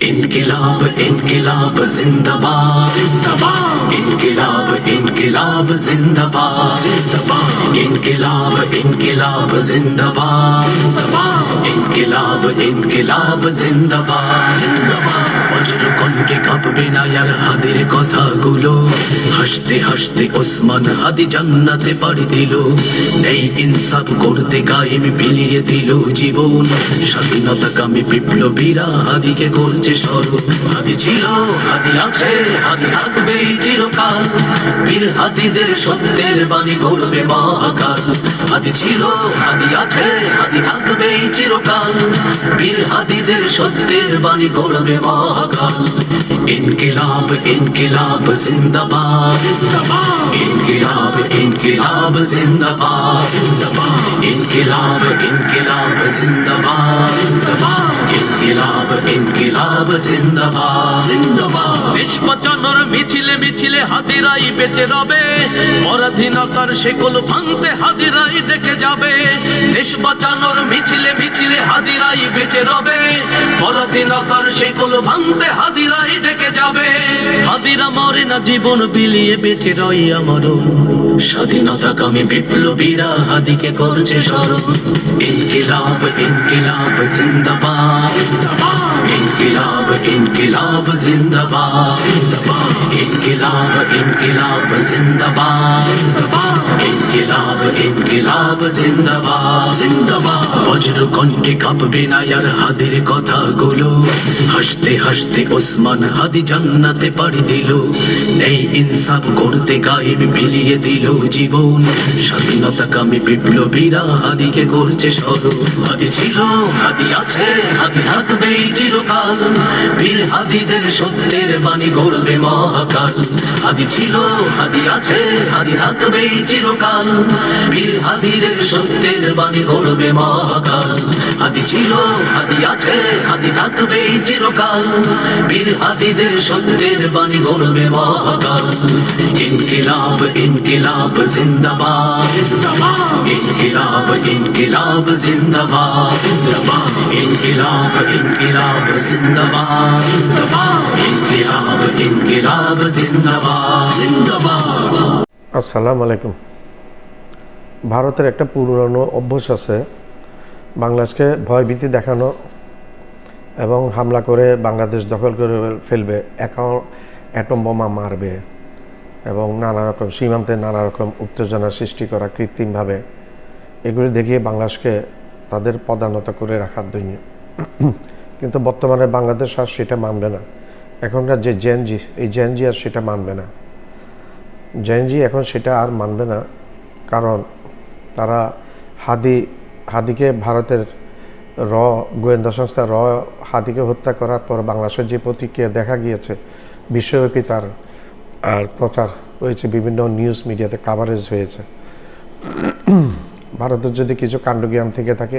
इनकिलाब इनकिलाब जिंदाबाद जिंदाबाद इनकिलाब इनकिलाब जिंदाबाद जिंदाबाद इनकिलाब इनकिलाब जिंदाबाद जिंदाबाद इनकिलाब इनकिलाब जिंदाबाद जिंदाबाद বজ্র কণ্ঠে কাঁপবে না আর হাদির কথাগুলো হাসতে হাসতে ওসমান হাদি জান্নাতে পাড়ি দিল এই ইনসাফ করতে কায়েম বিলিয়ে দিল জীবন স্বাধীনতাকামী বিপ্লবীরা হাদিকে করছে স্মরণ হাদি ছিল হাদি আছে হাদি থাকবে চিরকাল বীর হাদিদের সত্যের বাণী গড়বে মহাকাল হাদি ছিল হাদি আছে হাদি থাকবে চিরকাল বীর হাদিদের সত্যের বাণী গড়বে মহাকাল ইনকিলাব ইনকিলাব জিন্দাবাদ জিন্দাবাদ ইনকিলাব ইনকিলাব জিন্দাবাদ জিন্দাবাদ ইনকিলাব ইনকিলাব জিন্দাবাদ জিন্দাবাদ ইনকিলাব ইনকিলাব জিন্দাবাদ জিন্দাবাদ দেশ বাঁচানোর মিছিলে মিছিলে হাদিরাই বেঁচে রবে পরাধীনতার শেকল ভাঙতে হাদিরাই ডেকে যাবে দেশ বাঁচানোর মিছিলে মিছিলে হাদিরাই বেঁচে রবে পরাধীনতার শেকল ভাঙতে হাদিরাই ডেকে যাবে হাদিরা মরে না জীবন বিলিয়ে বেঁচে রই আমারও স্বাধীনতাকামী বিপ্লবীরা হাদিকে করছে স্মরণ ইনকিলাব ইনকিলাব জিন্দাবাদ জিন্দাবাদ ইনকিলাব ইনকিলাব জিন্দাবাদ জিন্দাবাদ ইনকিলাব ইনকিলাব জিন্দাবাদ জিন্দাবাদ ইনকিলাব ইনকিলাব জিন্দাবাদ জিন্দাবাদ বজ্র কণ্ঠে কাঁপবে না আর হাদির কথাগুলো হাসতে হাসতে ওসমান হাদি জান্নাতে পাড়ি দিল এই ইনসাফ করতে কায়েম বিলিয়ে দিল জীবন স্বাধীনতাকামী বিপ্লবীরা হাদিকে করছে স্মরণ হাদি ছিল হাদি আছে হাদি থাকবে চিরকাল বীর হাদিদের সত্যের বাণী গড়বে মহাকাল হাদি ছিল হাদি আছে হাদি থাকবে চিরকাল বীর হাদিদের সত্যের বাণী গড়বে মহাকাল হাদি ছিল হাদি আছে হাদি থাকবে চিরকাল বীর হাদিদের সত্যের বাণী গড়বে মহাকাল ইনকিলাব ইনকিলাব জিন্দাবাদ জিন্দাবাদ ইনকিলাব ইনকিলাব জিন্দাবাদ জিন্দাবাদ ইনকিলাব ইনকিলাব জিন্দাবাদ জিন্দাবাদ ইনকিলাব ইনকিলাব জিন্দাবাদ জিন্দাবাদ। আসসালামু আলাইকুম। ভারতের একটা পুরনো অভ্যাস আছে বাংলাদেশকে ভয়ভীতি দেখানো এবং হামলা করে বাংলাদেশ দখল করে ফেলবে, অ্যাটম বোমা মারবে এবং নানা রকম সীমান্তে নানা রকম উত্তেজনা সৃষ্টি করা কৃত্রিমভাবে, এগুলি দেখিয়ে বাংলাদেশকে তাদের পদানত করে রাখার জন্য। কিন্তু বর্তমানে বাংলাদেশ আর সেটা মানবে না। এখনকার যে জেনজি, এই জেনজি আর সেটা মানবে না। জেনজি এখন সেটা আর মানবে না, কারণ তারা হাদিকে ভারতের গোয়েন্দা সংস্থা হাদিকে হত্যা করার পর বাংলাদেশের যে প্রতিক্রিয়া দেখা গিয়েছে, বিশ্বব্যাপী তার আর প্রচার হয়েছে, বিভিন্ন নিউজ মিডিয়াতে কাভারেজ হয়েছে। ভারতের যদি কিছু কাণ্ডজ্ঞান থেকে থাকে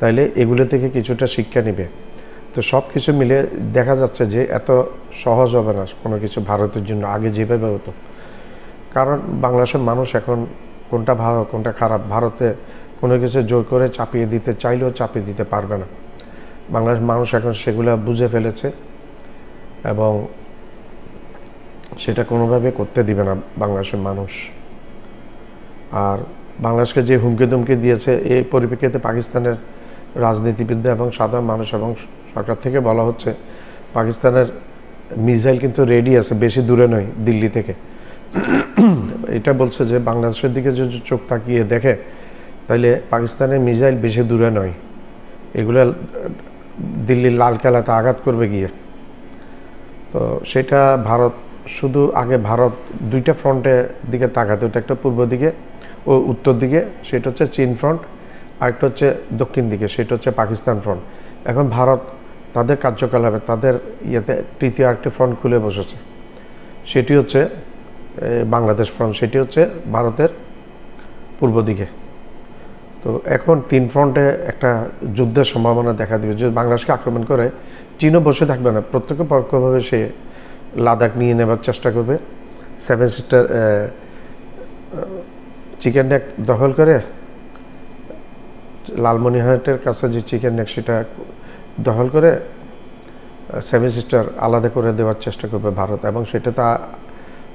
তাইলে এগুলো থেকে কিছুটা শিক্ষা নেবে। তো সব কিছু মিলে দেখা যাচ্ছে যে এত সহজ হবে না কোনো কিছু ভারতের জন্য, আগে যেভাবে হতো। কারণ বাংলাদেশের মানুষ এখন কোনটা ভালো কোনটা খারাপ ভারতে কোনো কিছু জোর করে চাপিয়ে দিতে চাইলেও চাপিয়ে দিতে পারবে না। বাংলাদেশ মানুষ এখন সেগুলো বুঝে ফেলেছে এবং সেটা কোনোভাবে করতে দিবে না বাংলাদেশের মানুষ। আর বাংলাদেশকে যে হুমকি দুমকি দিয়েছে, এই পরিপ্রেক্ষিতে পাকিস্তানের রাজনীতিবিদ এবং সাধারণ মানুষ এবং সরকার থেকে বলা হচ্ছে পাকিস্তানের মিসাইল কিন্তু রেডি আছে, বেশি দূরে নয়, দিল্লি থেকে। এটা বলছে যে বাংলাদেশের দিকে যদি চোখ তাকিয়ে দেখে তাহলে পাকিস্তানের মিসাইল বেশি দূরে নয়, এগুলো দিল্লির লালকেল্লাতে আঘাত করবে গিয়ে। তো সেটা ভারত শুধু আগে ভারত দুইটা ফ্রন্টের দিকে তাকাতে হতো, একটা পূর্ব দিকে ও উত্তর দিকে, সেটা হচ্ছে চীন ফ্রন্ট, আরেকটা হচ্ছে দক্ষিণ দিকে, সেটা হচ্ছে পাকিস্তান ফ্রন্ট। এখন ভারত তাদের কার্যকলাপে তাদের তৃতীয় আরেকটি ফ্রন্ট খুলে বসেছে, সেটি হচ্ছে বাংলাদেশ ফ্রন্ট, সেটি হচ্ছে ভারতের পূর্ব দিকে। তো এখন তিন ফ্রন্টে একটা যুদ্ধের সম্ভাবনা দেখা দিবে। যদি বাংলাদেশকে আক্রমণ করে, চীনও বসে থাকবে না, প্রত্যক্ষ পরোক্ষভাবে সে লাদাখ নিয়ে নেবার চেষ্টা করবে। 7 সিস্টার চিকেন নেক দখল করে লালমনিরহাটের কাছে যে চিকেন নেক সেটা দখল করে সেভেন সিস্টার আলাদা করে দেওয়ার চেষ্টা করবে ভারত, এবং সেটা তা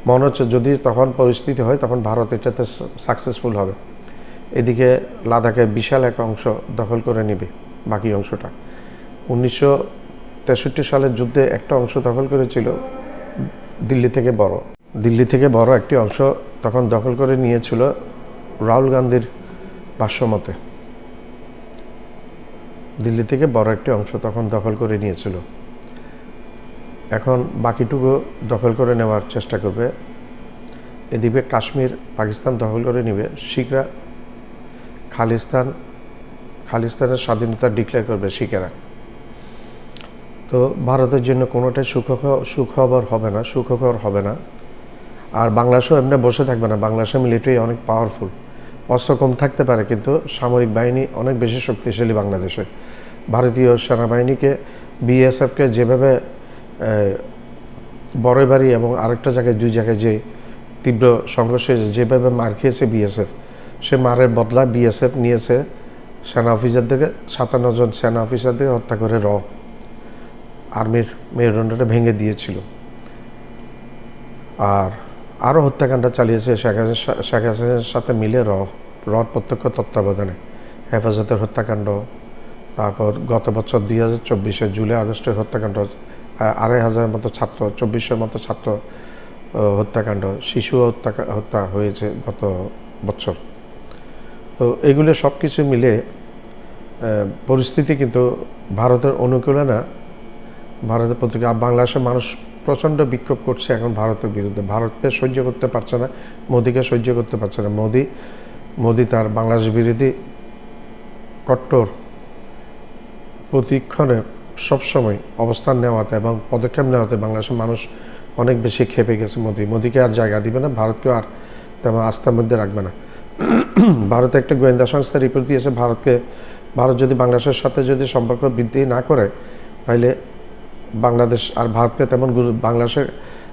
মনে হচ্ছে যদি তখন পরিস্থিতি হয় তখন ভারত এটাতে সাকসেসফুল হবে। এদিকে লাদাখে বিশাল এক অংশ দখল করে নেবে, বাকি অংশটা 1963 সালের যুদ্ধে একটা অংশ দখল করেছিল দিল্লি থেকে বড় একটি অংশ তখন দখল করে নিয়েছিল রাহুল গান্ধীর ভাষ্যমতে। দিল্লি থেকে বড় একটি অংশ তখন দখল করে নিয়েছিল, এখন বাকিটুকু দখল করে নেওয়ার চেষ্টা করবে। এদিকে কাশ্মীর পাকিস্তান দখল করে নেবে, শিখরা খালিস্তানের স্বাধীনতা ডিক্লেয়ার করবে শিখেরা। তো ভারতের জন্য কোনোটাই সুখবর হবে না। আর বাংলাদেশও এমনি বসে থাকবে না। বাংলাদেশের মিলিটারি অনেক পাওয়ারফুল, অস্ত্র কম থাকতে পারে কিন্তু সামরিক বাহিনী অনেক বেশি শক্তিশালী বাংলাদেশে। ভারতীয় সেনাবাহিনীকে বিএসএফকে যেভাবে বড়বাড়ি এবং আরেকটা জায়গায় দুই জায়গায় যে তীব্র সংঘর্ষে যেভাবে মার খেয়েছে বিএসএফ, সে মারের বদলা বিএসএফ নিয়েছে সেনা অফিসারদেরকে, 57 জন সেনা অফিসারদের হত্যা করে আর্মির মেরুদণ্ডটা ভেঙে দিয়েছিল। আর আরও হত্যাকাণ্ড চালিয়েছে শেখ হাসিনার সাথে মিলে রর প্রত্যক্ষ তত্ত্বাবধানে হেফাজতের হত্যাকাণ্ড, তারপর গত বছর 2024 জুলাই আগস্টের হত্যাকাণ্ড, 2500 মতো ছাত্র, 2400 মতো ছাত্র হত্যাকাণ্ড, শিশু হত্যা হয়েছে গত বছর। তো এগুলো সব কিছু মিলে পরিস্থিতি কিন্তু ভারতের অনুকূলে না, ভারতের প্রতি। বাংলাদেশের মানুষ প্রচণ্ড বিক্ষোভ করছে এখন ভারতের বিরুদ্ধে। ভারতকে সহ্য করতে পারছে না, মোদিকে সহ্য করতে পারছে না। মোদি তার বাংলাদেশ বিরোধী কট্টর প্রতিক্ষণে সবসময় অবস্থান নেওয়াতে এবং পদক্ষেপ নেওয়াতে বাংলাদেশের মানুষ অনেক বেশি ক্ষেপে গেছে। মোদিকে আর জায়গা দিবে না, ভারতকেও আর তেমন আস্থার মধ্যে রাখবে না। ভারতে একটা গোয়েন্দা সংস্থা রিপোর্ট দিয়েছে ভারত যদি বাংলাদেশের সাথে যদি সম্পর্ক বৃদ্ধি না করে, তাহলে বাংলাদেশ আর ভারতকে তেমন বাংলাদেশের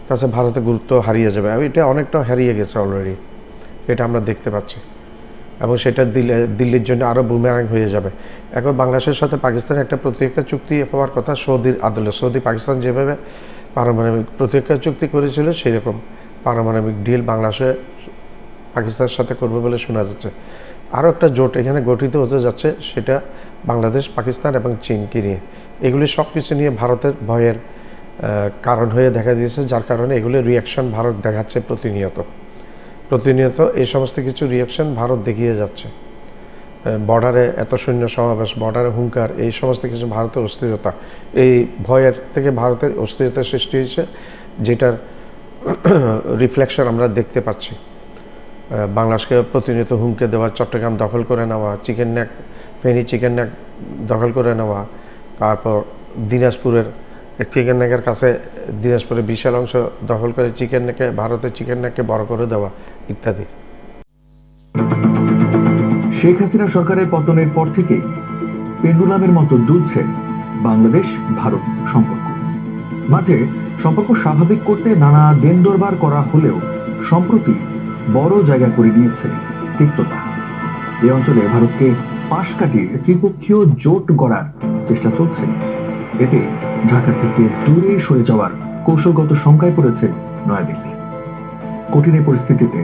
কাছে ভারতের গুরুত্ব হারিয়ে যাবে। এটা অনেকটা হারিয়ে গেছে অলরেডি, এটা আমরা দেখতে পাচ্ছি, এবং সেটা দিল্লির জন্য আরও বুমেরাং হয়ে যাবে। এখন বাংলাদেশের সাথে পাকিস্তানের একটা প্রতিরক্ষা চুক্তি হওয়ার কথা সৌদির আদালত। সৌদি পাকিস্তান যেভাবে পারমাণবিক প্রতিরক্ষা চুক্তি করেছিল, সেরকম পারমাণবিক ডিল বাংলাদেশে পাকিস্তানের সাথে করবে বলে শোনা যাচ্ছে। আরও একটা জোট এখানে গঠিত হতে যাচ্ছে, সেটা বাংলাদেশ, পাকিস্তান এবং চীনকে নিয়ে। এগুলি সব কিছু নিয়ে ভারতের ভয়ের কারণ হয়ে দেখা দিয়েছে, যার কারণে এগুলি রিয়াকশন ভারত দেখাচ্ছে প্রতিনিয়ত এই সমস্ত কিছু রিয়াকশন ভারত দেখিয়ে যাচ্ছে। বর্ডারে এত সৈন্য সমাবেশ, বর্ডারে হুঙ্কার, এই সমস্ত কিছু ভারতের অস্থিরতা, এই ভয়ের থেকে ভারতের অস্থিরতা সৃষ্টি হয়েছে, যেটার রিফ্লেকশন আমরা দেখতে পাচ্ছি। বাংলাদেশকে প্রতিনিয়ত হুমকি দেওয়া, চট্টগ্রাম দখল করে নেওয়া, ফেনী চিকেন নেক দখল করে নেওয়া, তারপর দিনাজপুরের চিকেন নেকের কাছে দিনাজপুরের বিশাল অংশ দখল করে ভারতের চিকেন নেককে বড় করে দেওয়া ইত্যাদি। শেখ হাসিনা সরকারের পতনের পর থেকে পেন্ডুলামের মতো দুলছে বাংলাদেশ ভারত সম্পর্ক। মাঝে সম্পর্ক স্বাভাবিক করতে নানা দেন দরবার করা হলেও সম্প্রতি বড় জায়গা করে নিয়েছে তিক্ততা। এই অঞ্চলে ভারতকে পাশ কাটিয়ে ত্রিপক্ষীয় জোট গড়ার চেষ্টা চলছে। এতে ঢাকা থেকে দূরে সরে যাওয়ার কৌশলগত শঙ্কায় পড়েছে নয়াদিল্লি। কঠিন পরিস্থিতিতে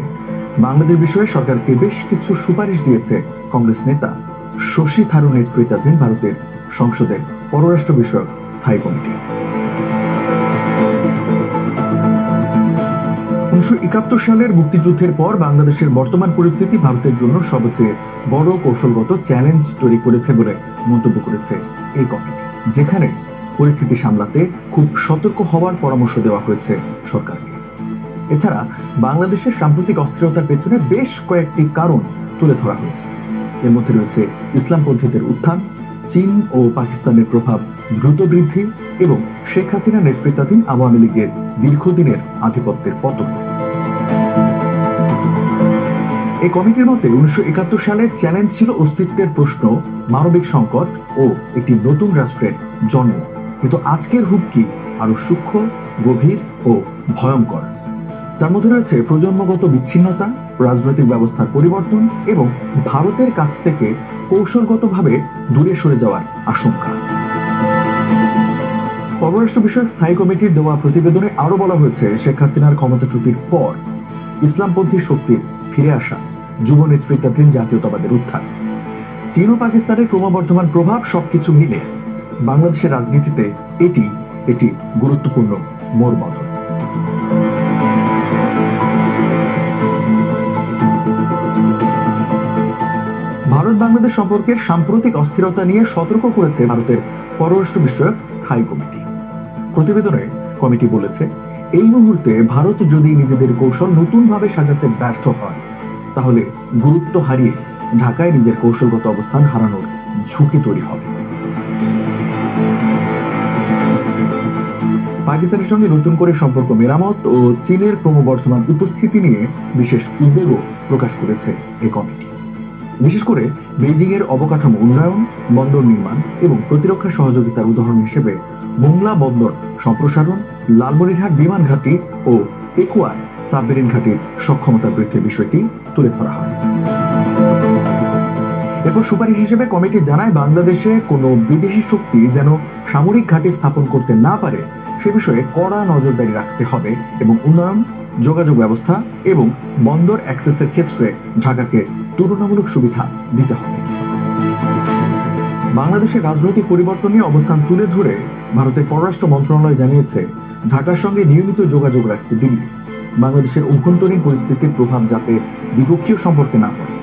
বাংলাদেশ বিষয়ে সরকারকে বেশ কিছু সুপারিশ দিয়েছে কংগ্রেস নেতা শশী থারুর নেতৃত্বাধীন ভারতের সংসদের পররাষ্ট্র বিষয়ক স্থায়ী কমিটি। 1971 সালের মুক্তিযুদ্ধের পর বাংলাদেশের বর্তমান পরিস্থিতি ভারতের জন্য সবচেয়ে বড় কৌশলগত চ্যালেঞ্জ তৈরি করেছে বলে মন্তব্য করেছে এই কমিটি, যেখানে পরিস্থিতি সামলাতে খুব সতর্ক হওয়ার পরামর্শ দেওয়া হয়েছে সরকারকে। এছাড়া বাংলাদেশের সাম্প্রতিক অস্থিরতার পেছনে বেশ কয়েকটি কারণ তুলে ধরা হয়েছে। এর মধ্যে রয়েছে ইসলামপন্থীদের উত্থান, চীন ও পাকিস্তানের প্রভাব দ্রুত বৃদ্ধি এবং শেখ হাসিনা নেতৃত্বাধীন আওয়ামী লীগের দীর্ঘদিনের আধিপত্যের পতন। এই কমিটির মতে 1971 সালের চ্যালেঞ্জ ছিল অস্তিত্বের প্রশ্ন, মানবিক সংকট ও একটি নতুন রাষ্ট্রের জন্ম। কিন্তু আজকের হুমকি আরো সূক্ষ্ম, গভীর ও ভয়ঙ্কর, যার মধ্যে রয়েছে প্রজন্মগত বিচ্ছিন্নতা, রাজনৈতিক ব্যবস্থার পরিবর্তন এবং ভারতের কাছ থেকে কৌশলগতভাবে দূরে সরে যাওয়ার আশঙ্কা। পররাষ্ট্র বিষয়ক স্থায়ী কমিটির দেওয়া প্রতিবেদনে আরো বলা হয়েছে, শেখ হাসিনার ক্ষমতাচ্যুতির পর ইসলামপন্থী শক্তির ফিরে আসা, যুব নেতৃত্বাধীন জাতীয়তাবাদের উত্থান, চীন ও পাকিস্তানের ক্রমবর্ধমান প্রভাব সবকিছু মিলে বাংলাদেশের রাজনীতিতে এটি একটি গুরুত্বপূর্ণ মোড় বদল। ভারত বাংলাদেশ সম্পর্কের সাম্প্রতিক অস্থিরতা নিয়ে সতর্ক করেছে ভারতের পররাষ্ট্র বিষয়ক স্থায়ী কমিটি। প্রতিবেদনে কমিটি বলেছে, এই মুহূর্তে ভারত যদি নিজেদের কৌশল নতুনভাবে সাজাতে ব্যর্থ হয়, তাহলে গুরুত্ব হারিয়ে ঢাকায় নিজের কৌশলগত অবস্থান হারানোর ঝুঁকি তৈরি হবে। পাকিস্তানের সঙ্গে নতুন করে সম্পর্ক মেরামত ও চীনের ক্রমবর্ধমান উপস্থিতি নিয়ে বিশেষ উদ্বেগও প্রকাশ করেছে এই কমিটি। বিশেষ করে বেইজিং এর অবকাঠামো উন্নয়ন, বন্দর নির্মাণ এবং প্রতিরক্ষা সহযোগিতার উদাহরণ হিসেবে মোংলা বন্দর সম্প্রসারণ, লালমনিরহাট বিমান ঘাঁটি ও পেকুয়ার সাবমেরিন ঘাঁটির সক্ষমতা বৃদ্ধির বিষয়টি তুলে ধরা হয়। এরপর সুপারিশ হিসেবে কমিটি জানায়, বাংলাদেশে কোনো বিদেশি শক্তি যেন সামরিক ঘাঁটি স্থাপন করতে না পারে সে বিষয়ে কড়া নজরদারি রাখতে হবে এবং উন্নয়ন, যোগাযোগ ব্যবস্থা এবং বন্দর অ্যাক্সেসের ক্ষেত্রে ঢাকাকে তুলনামূলক সুবিধা দিতে হবে। বাংলাদেশের রাজনৈতিক পরিবর্তন নিয়ে অবস্থান তুলে ধরে ভারতের পররাষ্ট্র মন্ত্রণালয় জানিয়েছে, ঢাকার সঙ্গে নিয়মিত যোগাযোগ রাখছে দিল্লি, বাংলাদেশের অভ্যন্তরীণ পরিস্থিতির প্রভাব যাতে দ্বিপক্ষীয় সম্পর্কে না পড়ে।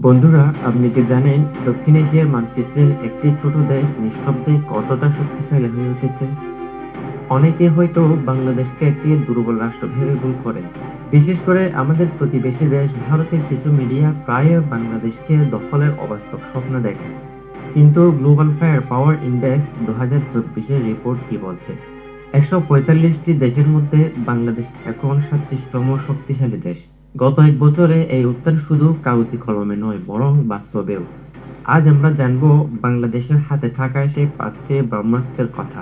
বন্ধুরা, আপনি কি জানেন দক্ষিণ এশিয়ার মানচিত্রে একটি ছোট দেশ নিঃশব্দে কতটা শক্তিশালী হয়ে উঠেছে? অনেকে হয়তো বাংলাদেশকে একটি দুর্বল রাষ্ট্র ভেবে ভুল করেন। বিশেষ করে আমাদের প্রতিবেশী দেশ ভারতের কিছু মিডিয়া প্রায় বাংলাদেশকে দখলের অবাস্তব স্বপ্ন দেখে। কিন্তু গ্লোবাল ফায়ার পাওয়ার ইন্ডেক্স 2024 রিপোর্ট কি বলছে? 145টি দেশের মধ্যে বাংলাদেশ এখন 37তম শক্তিশালী দেশ। গত এক বছরে এই উত্থান শুধু কাগজি কলমে নয়, বরং বাস্তবেও। আজ আমরা জানবো বাংলাদেশের হাতে থাকা সেই 5টি ব্রহ্মাস্ত্রের কথা,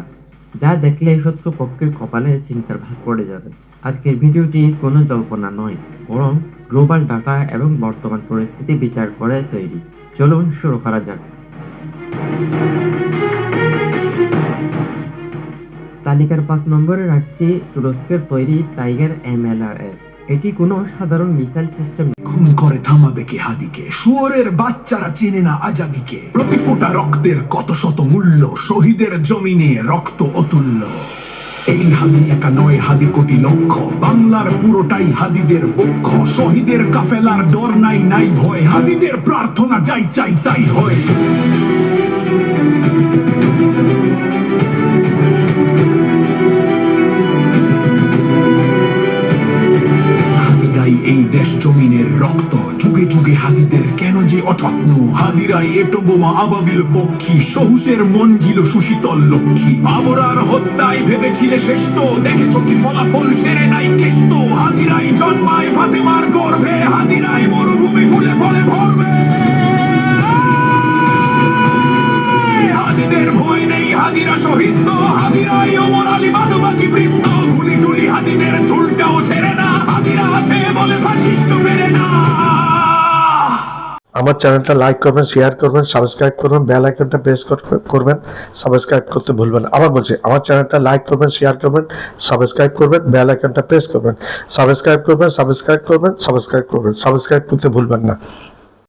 যা দেখলে শত্রুপক্ষের কপালে চিন্তার ভাঁজ পড়ে যাবে। আজকের ভিডিওটি কোনো জল্পনা নয়, বরং গ্লোবাল ডাটা এবং বর্তমান পরিস্থিতি বিচার করে তৈরি। চলুন শুরু করা যাক। তালিকার 5 নম্বরে রাখছি তুরস্কের তৈরি টাইগার MLRS। এটি কোনো সাধারণ মিসাইল সিস্টেম। খুন করে থামাবে কে হাদিকে? শুয়োরের বাচ্চারা চেনে না আজাদিকে। প্রতি ফোঁটা রক্তের কত শত মূল্য, শহীদের জমিনে রক্ত অতুল্য। এই হাদি একা নয়, হাদি কোটি লক্ষ, বাংলার পুরোটাই হাদিদের পক্ষ। শহীদের কাফেলার ডর নাই, নাই ভয়, হাদিদের প্রার্থনা যাই চাই তাই হয়। এই দেশ জমিনের রক্ত, যুগে যুগে হাদিদের কেন যে অঠত্ন। হাদিরাই এটো বোমা আবাবিল পক্ষী, সহুসের মন ছিল সুশীতল লক্ষ্মী। বাবরার হত্যায় ভেবেছিলে শ্রেষ্ঠ, দেখেছ কি ফলাফল ছেড়ে নাই কেষ্ট। হাদিরাই জন্মায় ফাতেমার গর্ভে, হাদিরাই মরুভূমি ফুলে ফলে ভরবে। হাদিদের ভয় নেই, হাদিরা শহীদ, হাদিরাই ওমর আলী বাদ বাকি বৃত্ত। গুলি টুলি হাদিদের চুলটাও ছেড়ে না, হাদিরা আছে বলে ফাশিস্ট ফেরে না। আমার চ্যানেলটা লাইক করবেন, শেয়ার করবেন, সাবস্ক্রাইব করবেন, বেল আইকনটা প্রেস করবেন, সাবস্ক্রাইব করতে ভুলবেন। আবার বলছি, আমার চ্যানেলটা লাইক করবেন, শেয়ার করবেন, সাবস্ক্রাইব করবেন, বেল আইকনটা প্রেস করবেন, সাবস্ক্রাইব করবেন, সাবস্ক্রাইব করবেন, সাবস্ক্রাইব করবেন, সাবস্ক্রাইব করতে ভুলবেন না।